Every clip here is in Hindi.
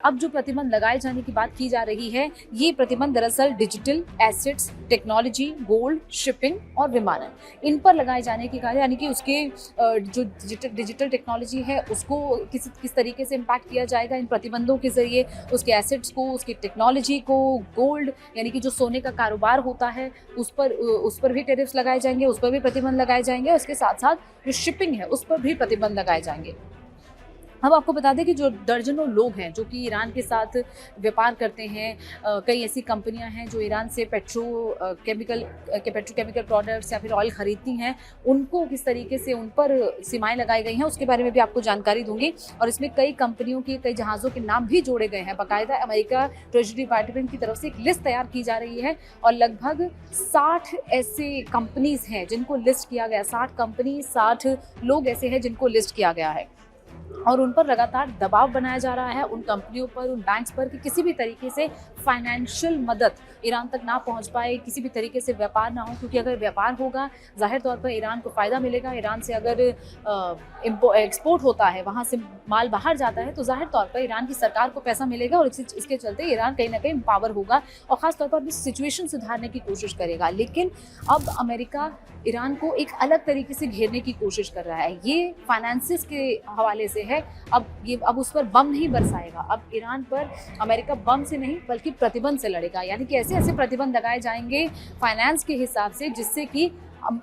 अब जो प्रतिबंध लगाए जाने की बात की जा रही है, ये प्रतिबंध दरअसल digital assets, technology, gold, shipping और विमानन, इन पर लगाए जाने की कहा, यानी कि उसके जो डिजिटल टेक्नोलॉजी है उसको किस तरीके से इम्पैक्ट किया जाएगा इन प्रतिबंधों के जरिए, उसके एसेट्स को, उसकी टेक्नोलॉजी को, गोल्ड यानी कि जो सोने का कारोबार होता है उस पर भी टैरिफ्स लगाए जाएंगे, उस पर भी प्रतिबंध लगाए जाएंगे। उसके साथ साथ जो शिपिंग है उस पर भी प्रतिबंध लगाए जाएंगे। हम आपको बता दें कि जो दर्जनों लोग हैं जो कि ईरान के साथ व्यापार करते हैं, कई ऐसी कंपनियां हैं जो ईरान से पेट्रोकेमिकल प्रोडक्ट्स या फिर ऑयल खरीदती हैं, उनको किस तरीके से उन पर सीमाएं लगाई गई हैं उसके बारे में भी आपको जानकारी दूंगी। और इसमें कई कंपनियों के, कई जहाज़ों के नाम भी जोड़े गए हैं। बाकायदा अमेरिका ट्रेजरी डिपार्टमेंट की तरफ से एक लिस्ट तैयार की जा रही है और लगभग 60 ऐसे कंपनीज हैं जिनको लिस्ट किया गया, 60 कंपनी, 60 लोग ऐसे हैं जिनको लिस्ट किया गया है और उन पर लगातार दबाव बनाया जा रहा है, उन कंपनियों पर, उन बैंक्स पर कि किसी भी तरीके से फाइनेंशियल मदद ईरान तक ना पहुंच पाए, किसी भी तरीके से व्यापार ना हो, क्योंकि अगर व्यापार होगा जाहिर तौर पर ईरान को फ़ायदा मिलेगा। ईरान से अगर एक्सपोर्ट होता है, वहाँ से माल बाहर जाता है, तो जाहिर तौर पर ईरान की सरकार को पैसा मिलेगा और इसके चलते ईरान कहीं ना कहीं एम्पावर होगा और ख़ासतौर पर अपनी सिचुएशन सुधारने की कोशिश करेगा। लेकिन अब अमेरिका ईरान को एक अलग तरीके से घेरने की कोशिश कर रहा है। ये फाइनेंसिस के हवाले से है। अब उस पर बम नहीं बरसाएगा। अब ईरान पर अमेरिका बम से नहीं बल्कि प्रतिबंध से लड़ेगा, यानी कि ऐसे ऐसे प्रतिबंध लगाए जाएंगे फाइनेंस के हिसाब से जिससे कि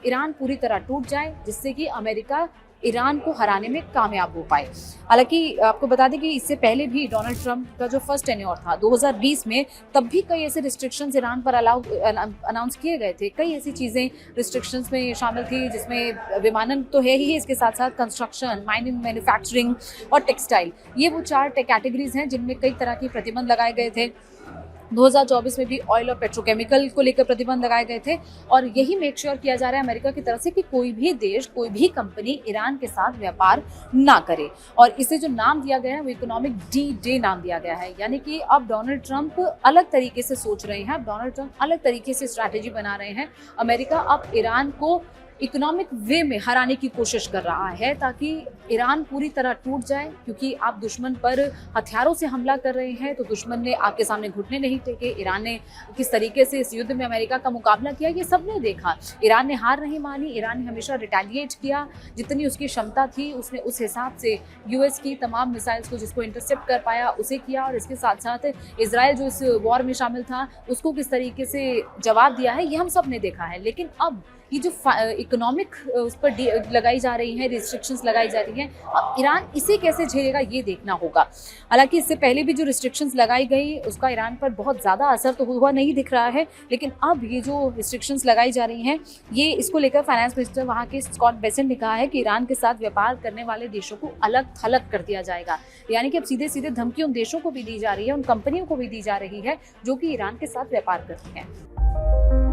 ईरान पूरी तरह टूट जाए, जिससे कि अमेरिका ईरान को हराने में कामयाब हो पाए। हालांकि आपको बता दें कि इससे पहले भी डोनाल्ड ट्रंप का जो फर्स्ट टेन्योर था 2020 में, तब भी कई ऐसे रिस्ट्रिक्शंस ईरान पर अनाउंस किए गए थे। कई ऐसी चीज़ें रिस्ट्रिक्शंस में शामिल थी जिसमें विमानन तो है ही, इसके साथ साथ कंस्ट्रक्शन, माइनिंग, मैन्युफैक्चरिंग और टेक्सटाइल, ये वो 4 कैटेगरीज हैं जिनमें कई तरह के प्रतिबंध लगाए गए थे। 2024 में भी ऑयल और पेट्रोकेमिकल को लेकर प्रतिबंध लगाए गए थे और यही मेक श्योर किया जा रहा है अमेरिका की तरफ से कि कोई भी देश, कोई भी कंपनी ईरान के साथ व्यापार ना करे। और इसे जो नाम दिया गया है वो इकोनॉमिक डी-डे नाम दिया गया है, यानी कि अब डोनाल्ड ट्रंप अलग तरीके से सोच रहे हैं, अब डोनाल्ड ट्रंप अलग तरीके से स्ट्रैटेजी बना रहे हैं। अमेरिका अब ईरान को इकोनॉमिक वे में हराने की कोशिश कर रहा है ताकि ईरान पूरी तरह टूट जाए, क्योंकि आप दुश्मन पर हथियारों से हमला कर रहे हैं तो दुश्मन ने आपके सामने घुटने नहीं टेके। ईरान ने किस तरीके से इस युद्ध में अमेरिका का मुकाबला किया ये सबने देखा। ईरान ने हार नहीं मानी, ईरान ने हमेशा रिटेलिएट किया, जितनी उसकी क्षमता थी उसने उस हिसाब से यूएस की तमाम मिसाइल्स को जिसको इंटरसेप्ट कर पाया उसे किया और इसके साथ साथ इजराइल जो इस वॉर में शामिल था उसको किस तरीके से जवाब दिया है ये हम सब ने देखा है। लेकिन अब ये जो इकोनॉमिक उस पर लगाई जा रही है, रिस्ट्रिक्शंस लगाई जा रही हैं, अब ईरान इसे कैसे झेलेगा ये देखना होगा। हालांकि इससे पहले भी जो रिस्ट्रिक्शंस लगाई गई उसका ईरान पर बहुत ज़्यादा असर तो हुआ नहीं दिख रहा है, लेकिन अब ये जो रिस्ट्रिक्शंस लगाई जा रही हैं ये, इसको लेकर फाइनेंस मिनिस्टर वहाँ के स्कॉट बेसेंट ने कहा है कि ईरान के साथ व्यापार करने वाले देशों को अलग थलग कर दिया जाएगा। यानी कि अब सीधे सीधे धमकी उन देशों को भी दी जा रही है, उन कंपनियों को भी दी जा रही है जो कि ईरान के साथ व्यापार करती हैं।